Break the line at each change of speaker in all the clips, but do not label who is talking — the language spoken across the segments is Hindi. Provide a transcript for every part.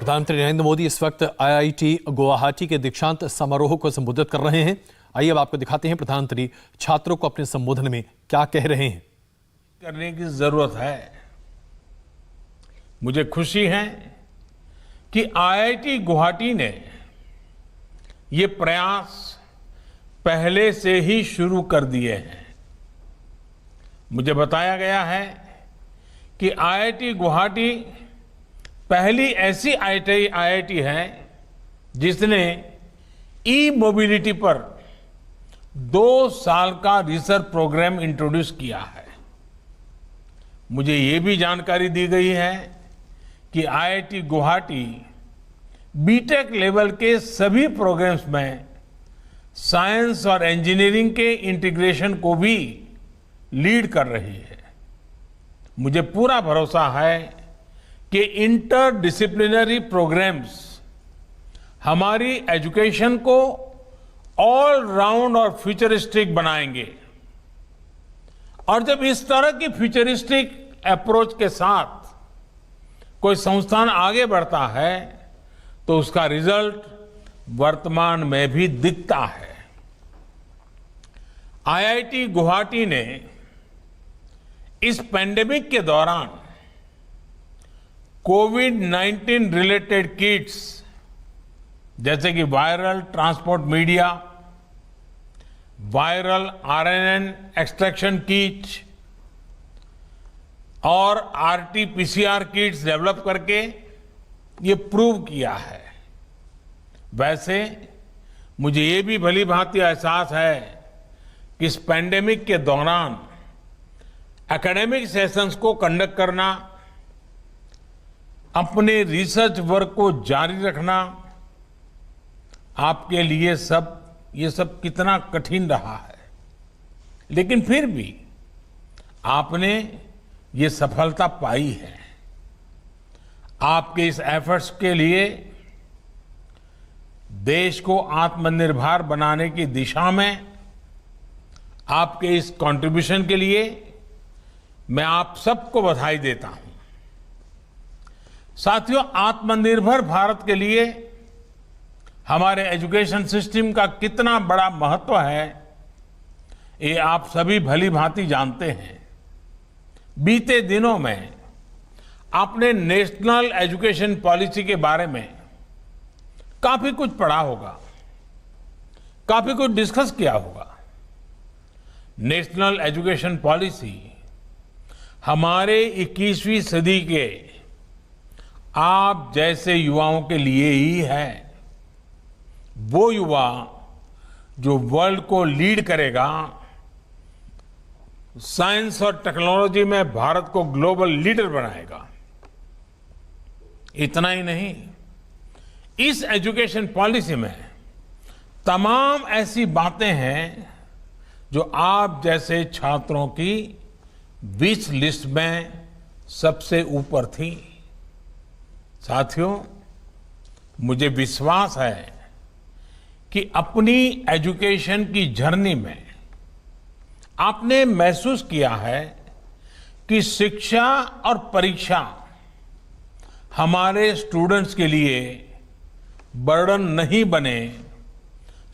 प्रधानमंत्री नरेंद्र मोदी इस वक्त आईआईटी गुवाहाटी के दीक्षांत समारोह को संबोधित कर रहे हैं। आइए अब आपको दिखाते हैं प्रधानमंत्री छात्रों को अपने संबोधन में क्या कह रहे हैं।
करने की जरूरत है। मुझे खुशी है कि आईआईटी गुवाहाटी ने ये प्रयास पहले से ही शुरू कर दिए हैं। मुझे बताया गया है कि आईआईटी गुवाहाटी पहली ऐसी आईआईटी है जिसने ई मोबिलिटी पर 2 साल का रिसर्च प्रोग्राम इंट्रोड्यूस किया है। मुझे ये भी जानकारी दी गई है कि आईआईटी गुवाहाटी बीटेक लेवल के सभी प्रोग्राम्स में साइंस और इंजीनियरिंग के इंटीग्रेशन को भी लीड कर रही है। मुझे पूरा भरोसा है कि इंटर डिसिप्लिनरी प्रोग्राम्स हमारी एजुकेशन को ऑल राउंड और फ्यूचरिस्टिक बनाएंगे। और जब इस तरह की फ्यूचरिस्टिक अप्रोच के साथ कोई संस्थान आगे बढ़ता है तो उसका रिजल्ट वर्तमान में भी दिखता है। आईआईटी गुवाहाटी ने इस पेंडेमिक के दौरान कोविड-19 रिलेटेड किट्स जैसे कि viral transport media, viral RNA extraction kit और आरटी-पीसीआर किट्स डेवलप करके ये प्रूव किया है। वैसे मुझे ये भी भली भांति एहसास है कि इस पेंडेमिक के दौरान एकेडमिक सेशंस को कंडक्ट करना, अपने रिसर्च वर्क को जारी रखना आपके लिए ये सब कितना कठिन रहा है। लेकिन फिर भी आपने ये सफलता पाई है। आपके इस एफर्ट्स के लिए देश को आत्मनिर्भर बनाने की दिशा में आपके इस कंट्रीब्यूशन के लिए मैं आप सबको बधाई देता हूं। साथियों, आत्मनिर्भर भारत के लिए हमारे एजुकेशन सिस्टम का कितना बड़ा महत्व है ये आप सभी भली भांति जानते हैं। बीते दिनों में आपने नेशनल एजुकेशन पॉलिसी के बारे में काफी कुछ पढ़ा होगा, काफी कुछ डिस्कस किया होगा। नेशनल एजुकेशन पॉलिसी हमारे 21वीं सदी के आप जैसे युवाओं के लिए ही है। वो युवा जो वर्ल्ड को लीड करेगा, साइंस और टेक्नोलॉजी में भारत को ग्लोबल लीडर बनाएगा। इतना ही नहीं, इस एजुकेशन पॉलिसी में तमाम ऐसी बातें हैं जो आप जैसे छात्रों की विश लिस्ट में सबसे ऊपर थी। साथियों, मुझे विश्वास है कि अपनी एजुकेशन की जर्नी में आपने महसूस किया है कि शिक्षा और परीक्षा हमारे स्टूडेंट्स के लिए बर्डन नहीं बने।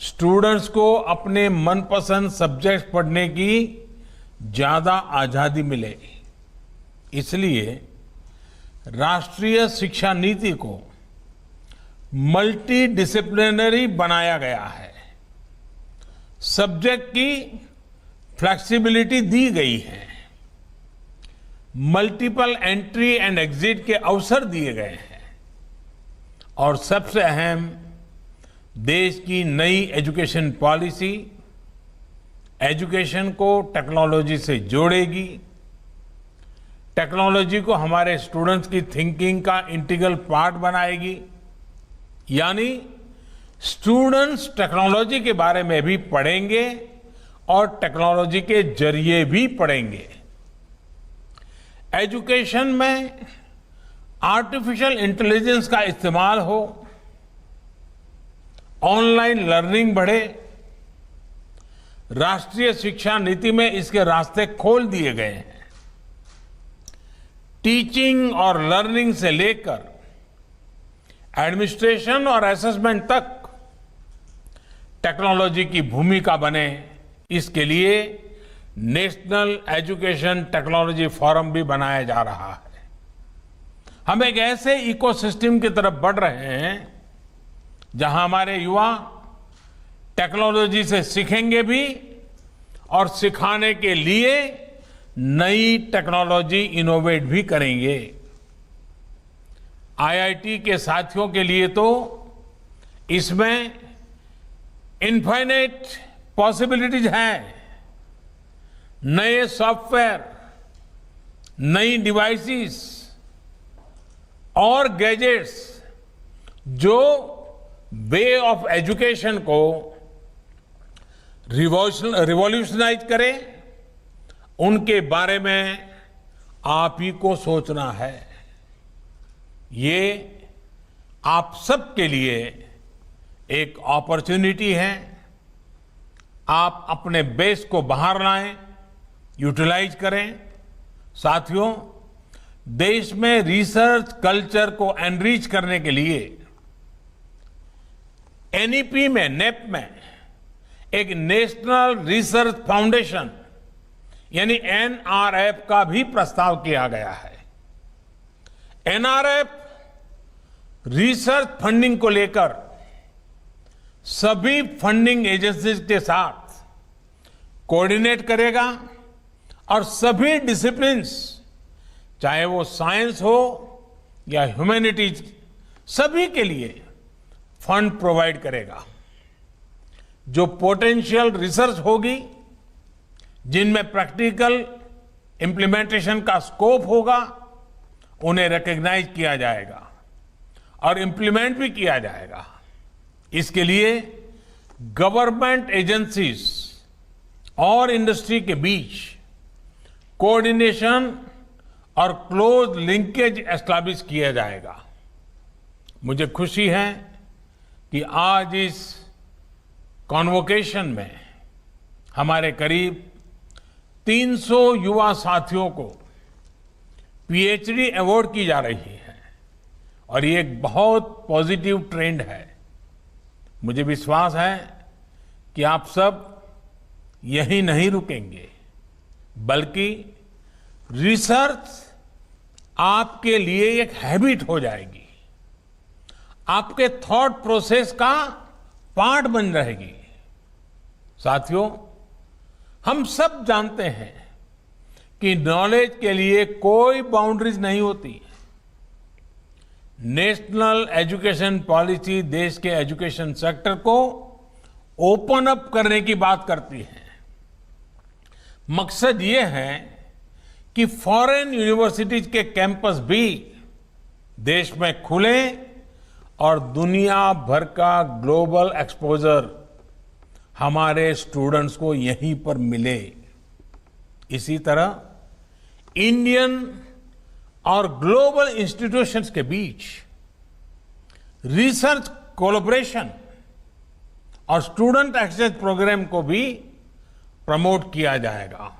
स्टूडेंट्स को अपने मनपसंद सब्जेक्ट पढ़ने की ज्यादा आजादी मिले। इसलिए राष्ट्रीय शिक्षा नीति को मल्टी डिसिप्लिनरी बनाया गया है। सब्जेक्ट की फ्लेक्सिबिलिटी दी गई है। मल्टीपल एंट्री एंड एग्जिट के अवसर दिए गए हैं। और सबसे अहम, देश की नई एजुकेशन पॉलिसी एजुकेशन को टेक्नोलॉजी से जोड़ेगी। टेक्नोलॉजी को हमारे स्टूडेंट्स की थिंकिंग का इंटीग्रल पार्ट बनाएगी। यानी स्टूडेंट्स टेक्नोलॉजी के बारे में भी पढ़ेंगे और टेक्नोलॉजी के जरिए भी पढ़ेंगे। एजुकेशन में आर्टिफिशियल इंटेलिजेंस का इस्तेमाल हो, ऑनलाइन लर्निंग बढ़े। राष्ट्रीय शिक्षा नीति में इसके रास्ते खोल दिए गए हैं। टीचिंग और लर्निंग से लेकर एडमिनिस्ट्रेशन और असेसमेंट तक टेक्नोलॉजी की भूमिका बने, इसके लिए नेशनल एजुकेशन टेक्नोलॉजी फोरम भी बनाया जा रहा है। हम एक ऐसे इकोसिस्टम की तरफ बढ़ रहे हैं जहां हमारे युवा टेक्नोलॉजी से सीखेंगे भी और सिखाने के लिए नई टेक्नोलॉजी इनोवेट भी करेंगे। आईआईटी के साथियों के लिए तो इसमें इनफाइनाइट पॉसिबिलिटीज हैं। नए सॉफ्टवेयर, नई डिवाइसेस और गैजेट्स जो वे ऑफ एजुकेशन को रिवॉल्यूशनाइज करें, उनके बारे में आप ही को सोचना है। ये आप सबके लिए एक अपॉर्चुनिटी है। आप अपने बेस को बाहर लाएं, यूटिलाइज करें। साथियों, देश में रिसर्च कल्चर को एनरिच करने के लिए एनईपी में, नेप में एक नेशनल रिसर्च फाउंडेशन यानी एनआरएफ का भी प्रस्ताव किया गया है। एनआरएफ रिसर्च फंडिंग को लेकर सभी फंडिंग एजेंसीज के साथ कोऑर्डिनेट करेगा और सभी डिसिप्लिन्स, चाहे वो साइंस हो या ह्यूमैनिटीज, सभी के लिए फंड प्रोवाइड करेगा। जो पोटेंशियल रिसर्च होगी, जिनमें प्रैक्टिकल इंप्लीमेंटेशन का स्कोप होगा, उन्हें रिकॉग्नाइज किया जाएगा और इंप्लीमेंट भी किया जाएगा। इसके लिए गवर्नमेंट एजेंसीज और इंडस्ट्री के बीच कोऑर्डिनेशन और क्लोज लिंकेज एस्टैब्लिश किया जाएगा। मुझे खुशी है कि आज इस कॉन्वोकेशन में हमारे करीब 300 युवा साथियों को पीएचडी अवार्ड की जा रही है और ये एक बहुत पॉजिटिव ट्रेंड है। मुझे विश्वास है कि आप सब यही नहीं रुकेंगे, बल्कि रिसर्च आपके लिए एक हैबिट हो जाएगी, आपके थॉट प्रोसेस का पार्ट बन रहेगी। साथियों, हम सब जानते हैं कि नॉलेज के लिए कोई बाउंड्रीज नहीं होती। नेशनल एजुकेशन पॉलिसी देश के एजुकेशन सेक्टर को ओपन अप करने की बात करती है। मकसद ये है कि फॉरेन यूनिवर्सिटीज के कैंपस भी देश में खुले और दुनिया भर का ग्लोबल एक्सपोजर हमारे स्टूडेंट्स को यहीं पर मिले। इसी तरह इंडियन और ग्लोबल इंस्टीट्यूशंस के बीच रिसर्च कोलैबोरेशन और स्टूडेंट एक्सचेंज प्रोग्राम को भी प्रमोट किया जाएगा।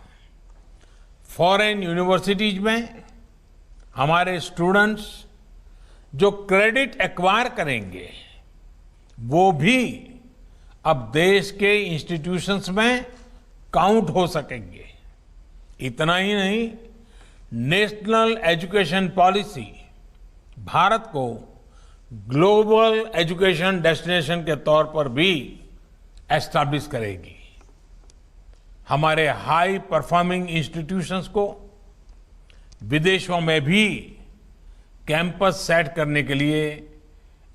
फॉरेन यूनिवर्सिटीज में हमारे स्टूडेंट्स जो क्रेडिट एक्वायर करेंगे, वो भी अब देश के इंस्टीट्यूशंस में काउंट हो सकेंगे। इतना ही नहीं, नेशनल एजुकेशन पॉलिसी भारत को ग्लोबल एजुकेशन डेस्टिनेशन के तौर पर भी एस्टैब्लिश करेगी। हमारे हाई परफॉर्मिंग इंस्टीट्यूशंस को विदेशों में भी कैंपस सेट करने के लिए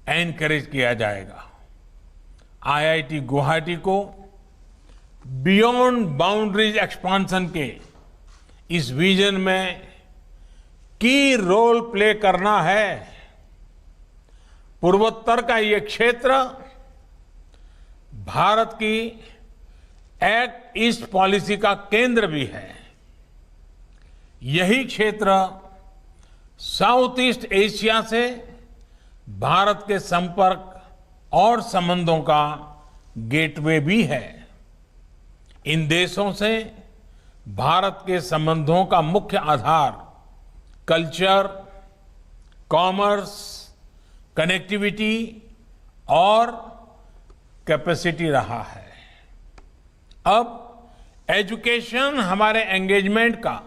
एनकरेज किया जाएगा। आईआईटी गुवाहाटी को बियॉन्ड बाउंड्रीज एक्सपांशन के इस विजन में की रोल प्ले करना है। पूर्वोत्तर का ये क्षेत्र भारत की एक्ट ईस्ट पॉलिसी का केंद्र भी है। यही क्षेत्र साउथ ईस्ट एशिया से भारत के संपर्क और संबंधों का गेटवे भी है। इन देशों से भारत के संबंधों का मुख्य आधार कल्चर, कॉमर्स, कनेक्टिविटी और कैपेसिटी रहा है। अब एजुकेशन हमारे एंगेजमेंट का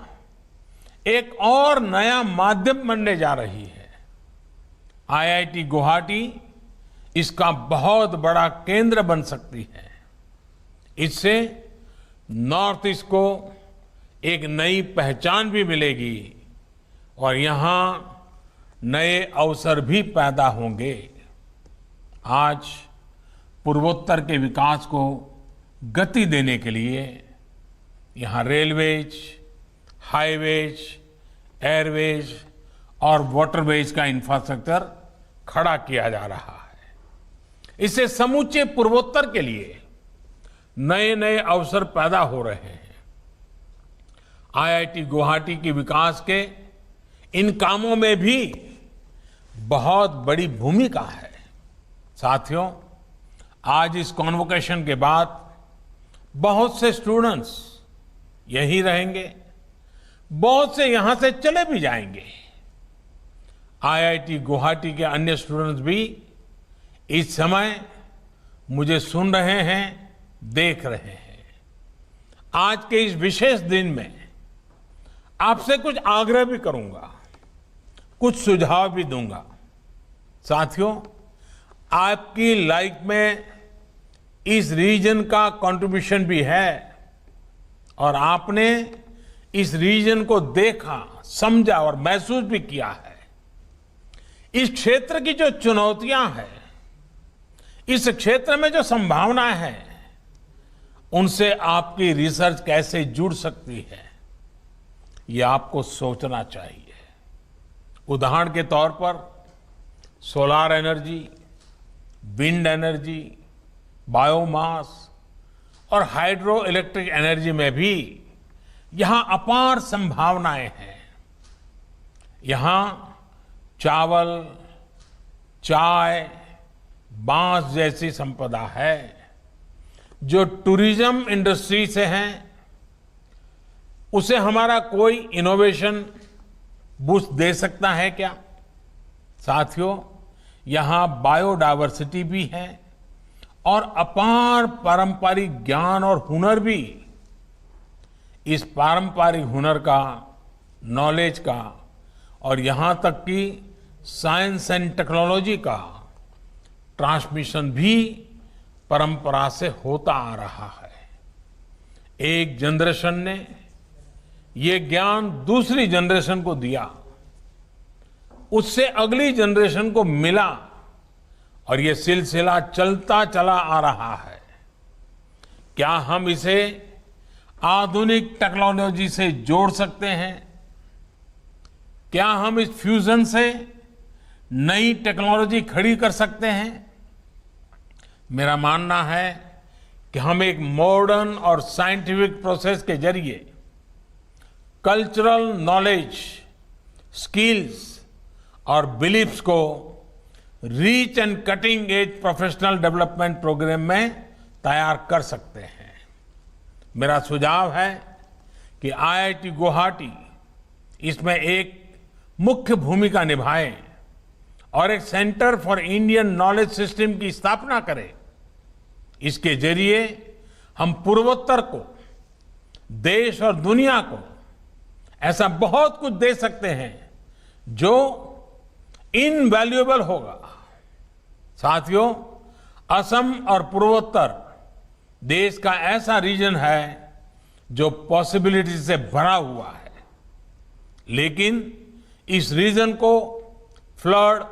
एक और नया माध्यम बनने जा रही है। आईआईटी गुवाहाटी इसका बहुत बड़ा केंद्र बन सकती है। इससे नॉर्थ ईस्ट को एक नई पहचान भी मिलेगी और यहां नए अवसर भी पैदा होंगे। आज पूर्वोत्तर के विकास को गति देने के लिए यहां रेलवेज, हाईवेज, एयरवेज और वाटरवेज का इंफ्रास्ट्रक्चर खड़ा किया जा रहा है। इससे समूचे पूर्वोत्तर के लिए नए नए अवसर पैदा हो रहे हैं। आईआईटी गुवाहाटी के विकास के इन कामों में भी बहुत बड़ी भूमिका है। साथियों, आज इस कॉन्वोकेशन के बाद बहुत से स्टूडेंट्स यहीं रहेंगे, बहुत से यहां से चले भी जाएंगे। आईआईटी गुवाहाटी के अन्य स्टूडेंट्स भी इस समय मुझे सुन रहे हैं, देख रहे हैं। आज के इस विशेष दिन में आपसे कुछ आग्रह भी करूंगा, कुछ सुझाव भी दूंगा। साथियों, आपकी लाइफ में इस रीजन का कंट्रीब्यूशन भी है और आपने इस रीजन को देखा, समझा और महसूस भी किया है। इस क्षेत्र की जो चुनौतियां हैं, इस क्षेत्र में जो संभावनाएं हैं, उनसे आपकी रिसर्च कैसे जुड़ सकती है, ये आपको सोचना चाहिए। उदाहरण के तौर पर solar energy, wind energy, biomass और हाइड्रो इलेक्ट्रिक एनर्जी में भी यहां अपार संभावनाएं हैं। यहां चावल, चाय, बांस जैसी संपदा है जो टूरिज्म इंडस्ट्री से हैं। उसे हमारा कोई इनोवेशन बूस्ट दे सकता है क्या? साथियों, यहां बायोडायवर्सिटी भी है और अपार पारंपरिक ज्ञान और हुनर भी। इस पारंपरिक हुनर का, नॉलेज का और यहां तक कि साइंस एंड टेक्नोलॉजी का ट्रांसमिशन भी परंपरा से होता आ रहा है। एक जनरेशन ने ये ज्ञान दूसरी जनरेशन को दिया, उससे अगली जनरेशन को मिला और ये सिलसिला चलता चला आ रहा है। क्या हम इसे आधुनिक टेक्नोलॉजी से जोड़ सकते हैं? क्या हम इस फ्यूजन से नई टेक्नोलॉजी खड़ी कर सकते हैं? मेरा मानना है कि हम एक मॉडर्न और साइंटिफिक प्रोसेस के जरिए कल्चरल नॉलेज, स्किल्स और बिलीफ्स को rich and cutting edge professional development program में तैयार कर सकते हैं। मेरा सुझाव है कि आईआईटी गुवाहाटी इसमें एक मुख्य भूमिका निभाए और एक centre for Indian knowledge system की स्थापना करे। इसके जरिए हम पूर्वोत्तर को, देश और दुनिया को ऐसा बहुत कुछ दे सकते हैं जो इनवैल्यूएबल होगा। साथियों, असम और पूर्वोत्तर देश का ऐसा रीजन है जो पॉसिबिलिटी से भरा हुआ है, लेकिन इस रीजन को फ्लड,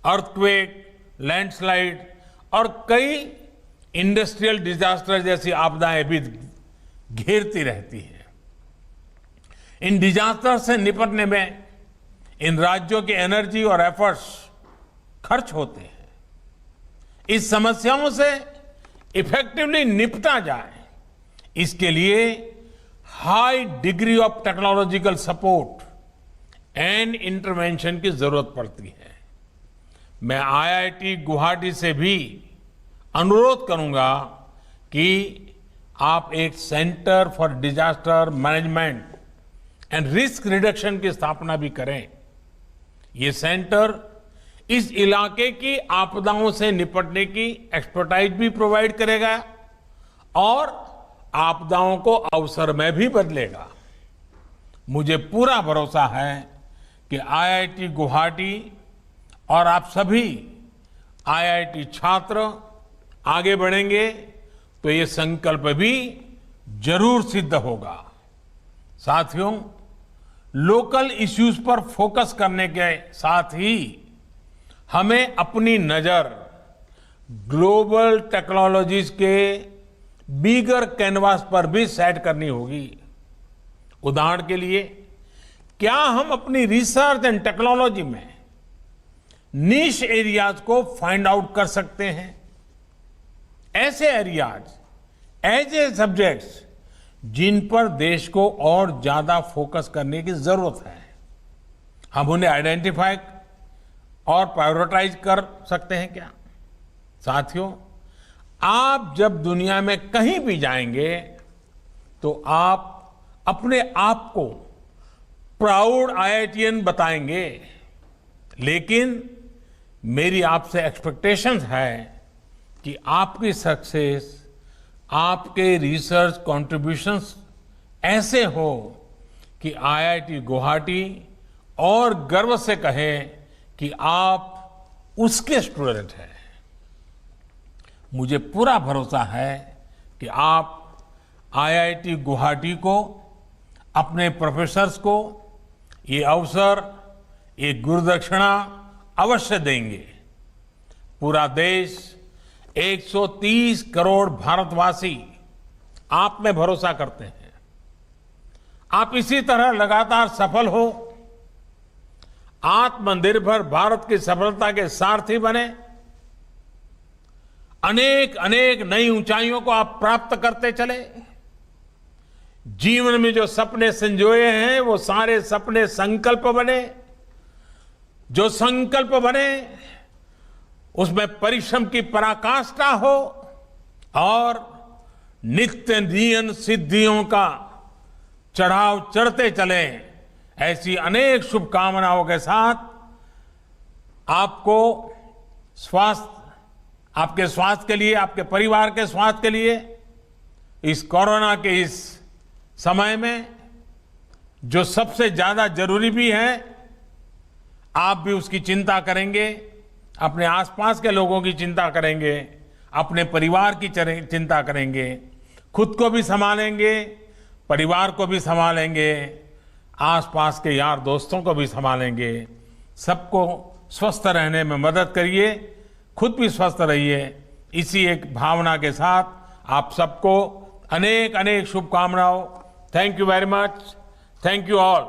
अर्थक्वेक, लैंडस्लाइड और कई इंडस्ट्रियल डिजास्टर जैसी आपदाएं भी घेरती रहती हैं। इन डिजास्टर से निपटने में इन राज्यों की एनर्जी और एफर्ट्स खर्च होते हैं। इस समस्याओं से इफेक्टिवली निपटा जाए, इसके लिए high degree of technological support and intervention की जरूरत पड़ती है। मैं आईआईटी गुवाहाटी से भी अनुरोध करूंगा कि आप एक centre for disaster management and risk reduction की स्थापना भी करें। ये सेंटर इस इलाके की आपदाओं से निपटने की एक्सपर्टाइज भी प्रोवाइड करेगा और आपदाओं को अवसर में भी बदलेगा। मुझे पूरा भरोसा है कि आईआईटी गुवाहाटी और आप सभी आईआईटी छात्र आगे बढ़ेंगे तो ये संकल्प भी जरूर सिद्ध होगा। साथियों, लोकल इश्यूज पर फोकस करने के साथ ही हमें अपनी नजर ग्लोबल टेक्नोलॉजीज के बिगर कैनवास पर भी सेट करनी होगी। उदाहरण के लिए, क्या हम अपनी रिसर्च एंड टेक्नोलॉजी में नीश एरियाज को फाइंड आउट कर सकते हैं? ऐसे एरियाज, ऐसे सब्जेक्ट्स जिन पर देश को और ज्यादा फोकस करने की जरूरत है, हम उन्हें आइडेंटिफाई और प्रायोरिटाइज कर सकते हैं क्या? साथियों, आप जब दुनिया में कहीं भी जाएंगे तो आप अपने आप को प्राउड आईआईटीएन बताएंगे, लेकिन मेरी आपसे एक्सपेक्टेशंस है कि आपकी सक्सेस, आपके रिसर्च कंट्रीब्यूशंस ऐसे हो कि आईआईटी गुवाहाटी और गर्व से कहे कि आप उसके स्टूडेंट हैं। मुझे पूरा भरोसा है कि आप आईआईटी गुवाहाटी को, अपने प्रोफेसर्स को ये अवसर, ये गुरुदक्षिणा अवश्य देंगे। पूरा देश, 130 करोड़ भारतवासी आप में भरोसा करते हैं। आप इसी तरह लगातार सफल हो, आत्मनिर्भर भारत की सफलता के सारथी बने, अनेक अनेक नई ऊंचाइयों को आप प्राप्त करते चले। जीवन में जो सपने संजोए हैं वो सारे सपने संकल्प बने। जो संकल्प बने उसमें परिश्रम की पराकाष्ठा हो और नित्य नियन सिद्धियों का चढ़ाव चढ़ते चले। ऐसी अनेक शुभकामनाओं के साथ आपको आपके स्वास्थ्य के लिए, आपके परिवार के स्वास्थ्य के लिए, इस कोरोना के इस समय में जो सबसे ज्यादा जरूरी भी है, आप भी उसकी चिंता करेंगे, अपने आसपास के लोगों की चिंता करेंगे, अपने परिवार की चिंता करेंगे, खुद को भी संभालेंगे, परिवार को भी संभालेंगे, आसपास के यार दोस्तों को भी संभालेंगे। सबको स्वस्थ रहने में मदद करिए, खुद भी स्वस्थ रहिए। इसी एक भावना के साथ आप सबको अनेक अनेक शुभकामनाओं। Thank you very much. Thank you all.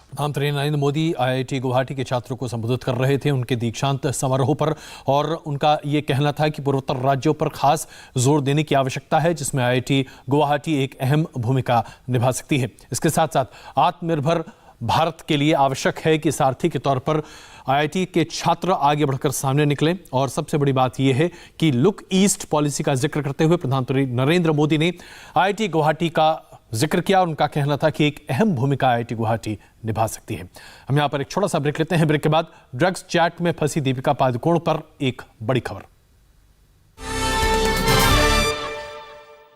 प्रधानमंत्री नरेंद्र मोदी आईआईटी गुवाहाटी के छात्रों को संबोधित कर रहे थे उनके दीक्षांत समारोह पर, और उनका ये कहना था कि पूर्वोत्तर राज्यों पर खास जोर देने की आवश्यकता है, जिसमें आईआईटी गुवाहाटी एक अहम भूमिका निभा सकती है। इसके साथ साथ आत्मनिर्भर भारत के लिए आवश्यक है कि सारथी के तौर पर आईआईटी के छात्र आगे बढ़कर सामने निकलें। और सबसे बड़ी बात यह है कि लुक ईस्ट पॉलिसी का जिक्र करते हुए प्रधानमंत्री नरेंद्र मोदी ने आईआईटी गुवाहाटी का जिक्र किया। उनका कहना था कि एक अहम भूमिका आईआईटी गुवाहाटी निभा सकती है। हम यहां पर एक छोटा सा ब्रेक लेते हैं। ब्रेक के बाद ड्रग्स चैट में फंसी दीपिका पादुकोण पर एक बड़ी खबर।